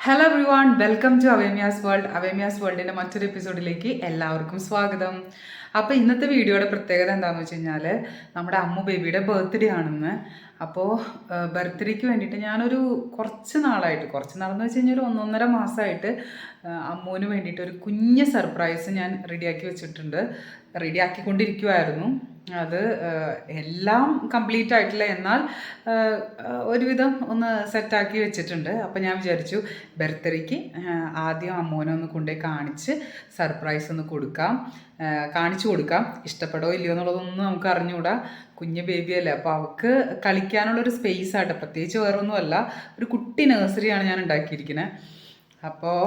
Hello everyone, welcome to അവേമിയാസ് world. അവേമിയാസ് വേൾഡിൻ്റെ മറ്റൊരു എപ്പിസോഡിലേക്ക് എല്ലാവർക്കും സ്വാഗതം. അപ്പോൾ ഇന്നത്തെ വീഡിയോയുടെ പ്രത്യേകത എന്താണെന്ന് വെച്ച് കഴിഞ്ഞാൽ നമ്മുടെ അമ്മു ബേബിയുടെ ബർത്ത്ഡേ ആണെന്ന്. അപ്പോൾ ബർത്ത്ഡേക്ക് വേണ്ടിയിട്ട് ഞാനൊരു കുറച്ച് നാളെന്ന് വെച്ച് കഴിഞ്ഞാൽ ഒരു 1.5 മാസമായിട്ട് അമ്മുവിന് വേണ്ടിയിട്ട് ഒരു കുഞ്ഞ് സർപ്രൈസ് ഞാൻ റെഡിയാക്കിക്കൊണ്ടിരിക്കുമായിരുന്നു. അത് എല്ലാം കംപ്ലീറ്റ് ആയിട്ടില്ല, എന്നാൽ ഒരുവിധം ഒന്ന് സെറ്റാക്കി വെച്ചിട്ടുണ്ട്. അപ്പോൾ ഞാൻ വിചാരിച്ചു ബർത്ത്ഡേക്ക് ആദ്യം അമ്മൂനെ ഒന്ന് കൊണ്ടുപോയി സർപ്രൈസ് ഒന്ന് കാണിച്ചു കൊടുക്കാം. ഇഷ്ടപ്പെടോ ഇല്ലയോ എന്നുള്ളതൊന്നും നമുക്ക് അറിഞ്ഞുകൂടാ. കുഞ്ഞ് ബേബിയല്ലേ, അപ്പോൾ അവൾക്ക് കളിക്കാനുള്ളൊരു സ്പേസ് ആയിട്ട്, പ്രത്യേകിച്ച് വേറൊന്നുമല്ല, ഒരു കുട്ടി നഴ്സറിയാണ് ഞാൻ ഉണ്ടാക്കിയിരിക്കുന്നത്. അപ്പോൾ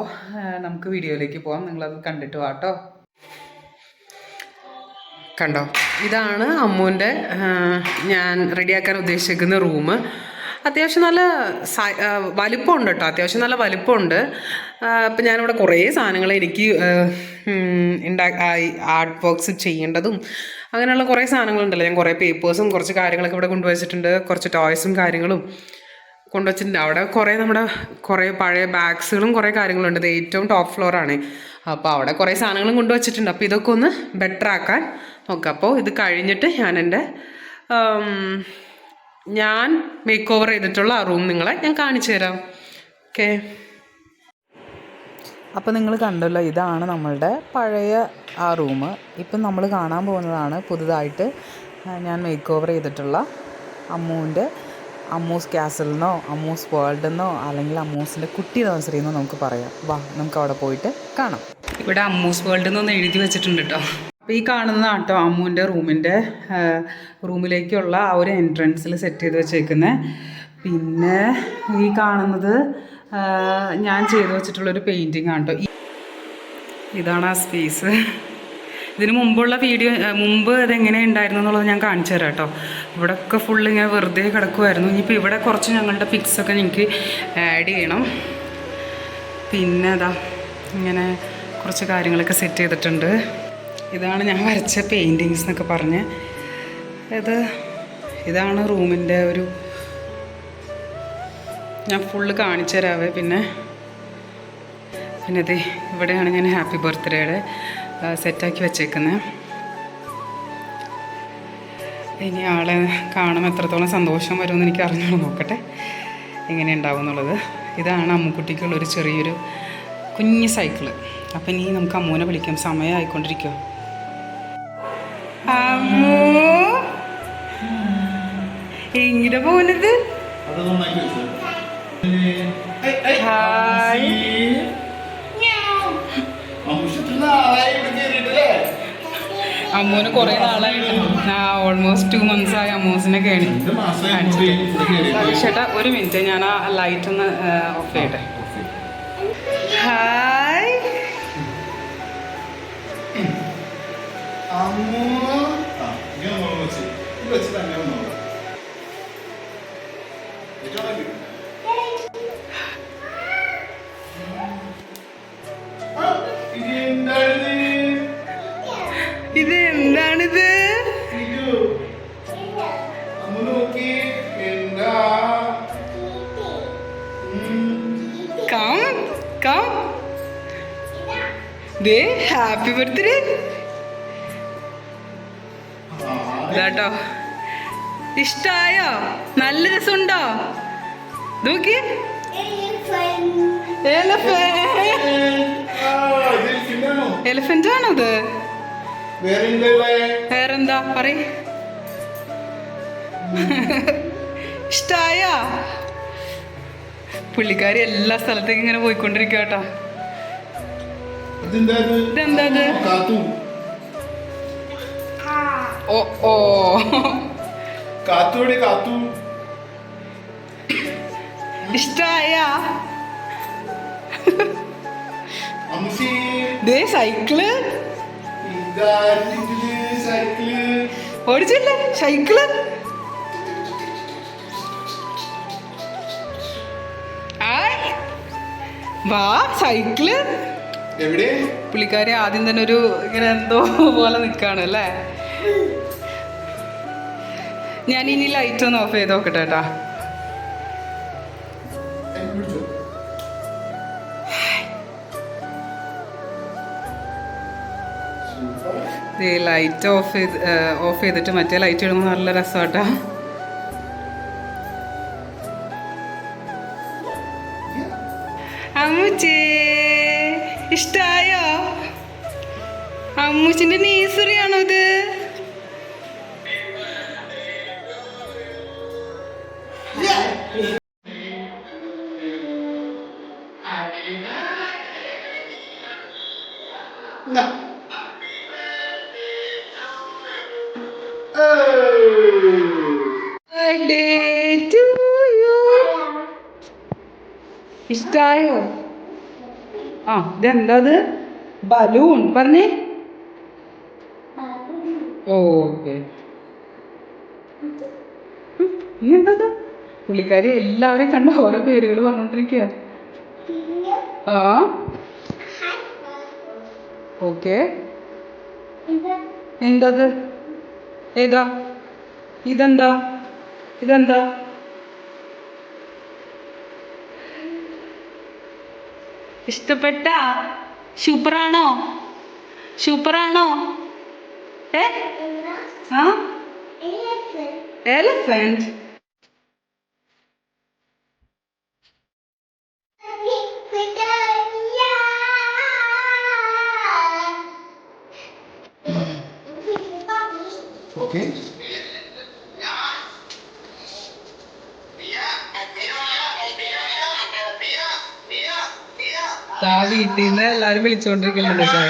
നമുക്ക് വീഡിയോയിലേക്ക് പോകാം. നിങ്ങളത് കണ്ടിട്ട് വാട്ടോ. കണ്ടോ, ഇതാണ് അമ്മൂൻ്റെ ഞാൻ റെഡിയാക്കാൻ ഉദ്ദേശിക്കുന്ന റൂം. അത്യാവശ്യം നല്ല വലിപ്പമുണ്ട് കേട്ടോ, അത്യാവശ്യം നല്ല വലിപ്പമുണ്ട്. അപ്പം ഞാനിവിടെ കുറേ സാധനങ്ങൾ എനിക്ക് ആർട്ട് വർക്ക്സ് ചെയ്യേണ്ടതും അങ്ങനെയുള്ള കുറേ സാധനങ്ങളുണ്ടല്ലോ. ഞാൻ കുറേ പേപ്പേഴ്സും കുറച്ച് കാര്യങ്ങളൊക്കെ ഇവിടെ കൊണ്ടുവച്ചിട്ടുണ്ട്. കുറച്ച് ടോയ്സും കാര്യങ്ങളും കൊണ്ടുവച്ചിട്ടുണ്ട്. അവിടെ നമ്മുടെ കുറേ പഴയ ബാഗ്സുകളും കുറേ കാര്യങ്ങളുണ്ട്. ഇത് ഏറ്റവും ടോപ്പ് ഫ്ലോറാണ്. അപ്പോൾ അവിടെ കുറേ സാധനങ്ങളും കൊണ്ടുവച്ചിട്ടുണ്ട്. അപ്പോൾ ഇതൊക്കെ ഒന്ന് ബെറ്റർ ആക്കാൻ നോക്കാം. അപ്പോൾ ഇത് കഴിഞ്ഞിട്ട് ഞാൻ മേക്ക് ഓവർ ചെയ്തിട്ടുള്ള ആ റൂം നിങ്ങളെ ഞാൻ കാണിച്ചു തരാം. ഓക്കെ, അപ്പോൾ നിങ്ങൾ കണ്ടല്ലോ, ഇതാണ് നമ്മളുടെ പഴയ ആ റൂം. ഇപ്പം നമ്മൾ കാണാൻ പോകുന്നതാണ് പുതുതായിട്ട് ഞാൻ മേക്ക് ഓവർ ചെയ്തിട്ടുള്ള അമ്മൂസ് കാസിലെന്നോ അമ്മൂസ് വേൾഡെന്നോ അല്ലെങ്കിൽ അമ്മൂസിൻ്റെ കുട്ടി നഴ്സറിയെന്നോ നമുക്ക് പറയാം. വാ, നമുക്ക് അവിടെ പോയിട്ട് കാണാം. ഇവിടെ അമ്മൂസ് വേൾഡ് എന്നൊന്ന് എഴുതി വെച്ചിട്ടുണ്ട് കേട്ടോ. അപ്പോൾ ഈ കാണുന്നതാണ് കേട്ടോ അമ്മൂൻ്റെ റൂമിലേക്കുള്ള ആ ഒരു എൻട്രൻസിൽ സെറ്റ് ചെയ്ത് വെച്ചേക്കുന്നത്. പിന്നെ ഈ കാണുന്നത് ഞാൻ ചെയ്ത് വെച്ചിട്ടുള്ളൊരു പെയിൻറ്റിങ് ആണ് കേട്ടോ. ഇതാണ് ആ സ്പേസ്. ഇതിന് മുമ്പുള്ള മുമ്പ് ഇതെങ്ങനെ ഉണ്ടായിരുന്നു എന്നുള്ളത് ഞാൻ കാണിച്ചു തരാം കേട്ടോ. ഇവിടെയൊക്കെ ഫുള്ള് ഇങ്ങനെ വെറുതെ കിടക്കുമായിരുന്നു. ഇനിയിപ്പോൾ ഇവിടെ കുറച്ച് ഞങ്ങളുടെ പിക്സൊക്കെ എനിക്ക് ആഡ് ചെയ്യണം. പിന്നെ അതാ ഇങ്ങനെ കുറച്ച് കാര്യങ്ങളൊക്കെ സെറ്റ് ചെയ്തിട്ടുണ്ട്. ഇതാണ് ഞാൻ വരച്ച പെയിൻറ്റിങ്സ് എന്നൊക്കെ പറഞ്ഞ്. ഇതാണ് റൂമിൻ്റെ ഞാൻ ഫുള്ള് കാണിച്ചു തരാവേ. പിന്നെ ഇത് ഇവിടെയാണ് ഞാൻ ഹാപ്പി ബർത്ത്ഡേയുടെ സെറ്റാക്കി വെച്ചേക്കുന്നത്. ഇനി ആളെ കാണുമ്പോൾ എത്രത്തോളം സന്തോഷം വരുമെന്ന് എനിക്ക് അറിഞ്ഞോളൂ, നോക്കട്ടെ എങ്ങനെ ഉണ്ടാവും എന്നുള്ളത്. ഇതാണ് അമ്മുക്കുട്ടിക്കുള്ളൊരു ചെറിയൊരു കുഞ്ഞ് സൈക്കിള്. അപ്പം ഇനി നമുക്ക് അമ്മൂനെ വിളിക്കാം, സമയമായിക്കൊണ്ടിരിക്കുമോ. അമ്മൂ, എങ്ങനെ പോകുന്നത്? ഹായ്. അമ്മൂന് കുറേ നാളായിട്ട് ഓൾമോസ്റ്റ് 2 months ആയി അമ്മൂസിനെ ചേട്ടാ. ഒരു മിനിറ്റ്, ഞാൻ ആ ലൈറ്റ് ഒന്ന് ഓഫ് ചെയ്യട്ടെ. ഹായ്. ഇത് എന്താണിത്? ഹാപ്പി ബർത്ത്ഡേ കേട്ടോ. ഇഷ്ടായോ? നല്ല രസമുണ്ടോ? നോക്കി, എലിഫന്റ് ആണോ ഇത്? വേറെന്താ പറ. ഇഷ്ടായോ? പുള്ളിക്കാരി എല്ലാ സ്ഥലത്തേക്കും ഇങ്ങനെ പോയിക്കൊണ്ടിരിക്കുക കേട്ടോ. ഇതെന്താ? ഓ ഇഷ്ടായ? സൈക്കിള് ഓടിച്ചില്ല, സൈക്കിള്. വാ, സൈക്കിള്. പുള്ളിക്കാരി ആദ്യം തന്നെ ഇങ്ങനെ എന്തോ പോലെ നിൽക്കുകയാണ് അല്ലേ. ഞാൻ ഇനി ലൈറ്റ് ഒന്ന് ഓഫ് ചെയ്ത് നോക്കട്ടെ കേട്ടാ. ഈ ലൈറ്റ് ഓഫ് ചെയ്തിട്ട് മറ്റേ ലൈറ്റ് ഇടുമ്പോൾ നല്ല രസമാട്ടോ. അമ്മൂച്ചേ ഇഷ്ടായോ? അമ്മൂച്ചിന്റെ നേഴ്സറിയാണോ ഇത്? ഇഷ്ടായോ? ആ ഇതെന്താത്? ബലൂൺ പറഞ്ഞേ. ഓക്കെ. ഇനി പുള്ളിക്കാരി എല്ലാവരെയും കണ്ട ഓരോ പേരുകൾ പറഞ്ഞോണ്ടിരിക്കുക. ആ ഓക്കെ. എന്തത്? ഏതാ? ഇതെന്താ? ഇതെന്താ? ഇഷ്ടപ്പെട്ട? സൂപ്പറാണോ? സൂപ്പറാണോ? ആ എലഫന്റ്. ഓക്കെ. വീട്ടിൽ നിന്ന് എല്ലാരും വിളിച്ചോണ്ടിരിക്കുന്നുണ്ട് കേട്ടോ.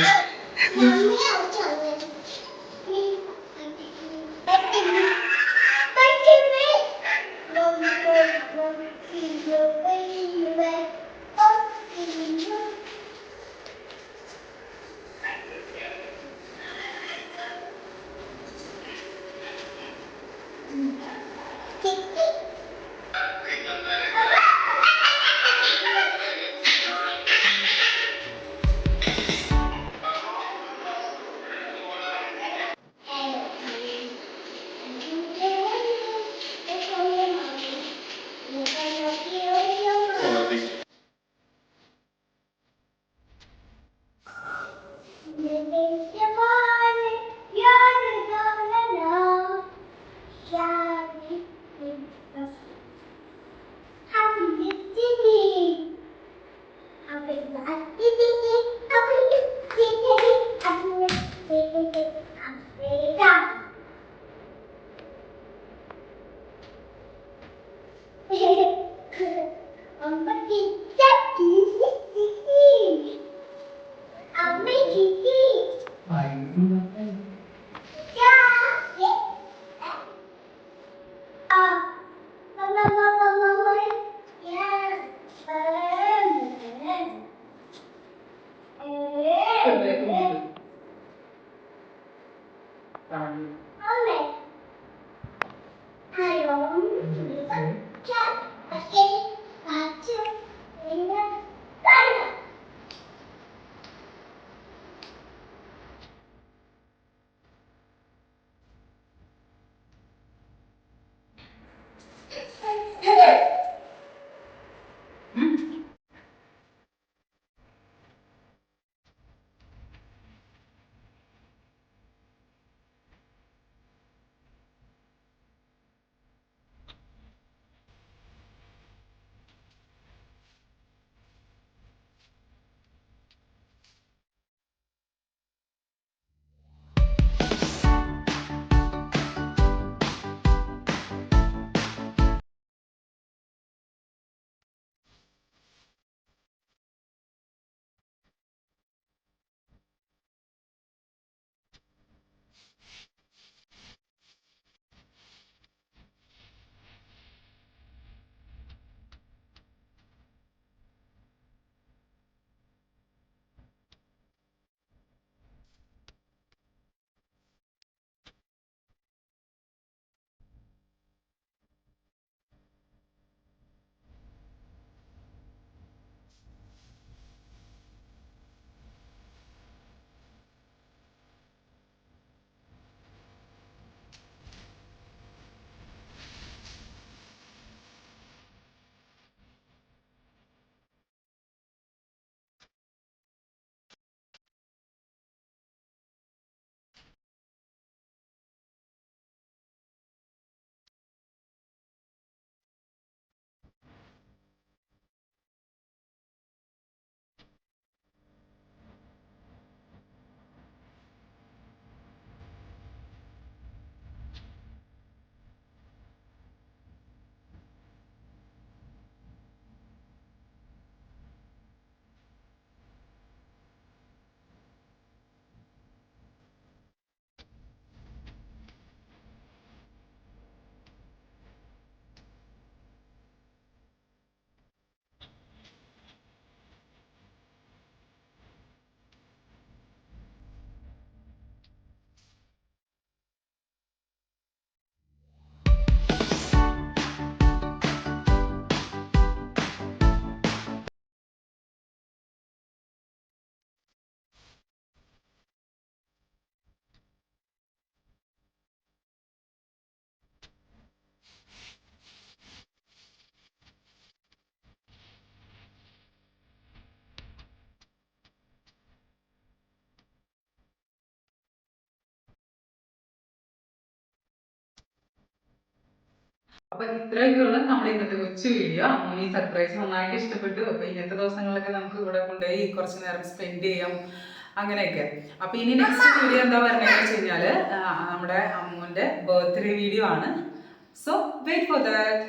അപ്പൊ ഇത്രയൊക്കെയുള്ള നമ്മുടെ ഇന്നത്തെ കൊച്ചു വീഡിയോ. അമ്മൂന് ഈ സർപ്രൈസ് നന്നായിട്ട് ഇഷ്ടപ്പെട്ടു. അപ്പൊ ഇന്നത്തെ ദിവസങ്ങളിലൊക്കെ നമുക്ക് ഇവിടെ കൊണ്ടുപോയി കുറച്ച് നേരം സ്പെൻഡ് ചെയ്യാം, അങ്ങനെയൊക്കെ. അപ്പൊ ഇനി നെക്സ്റ്റ് വീഡിയോ എന്താ പറയുന്നത് വെച്ച് കഴിഞ്ഞാല് നമ്മുടെ അമ്മൂന്റെ ബർത്ത്ഡേ വീഡിയോ ആണ്. So wait for that.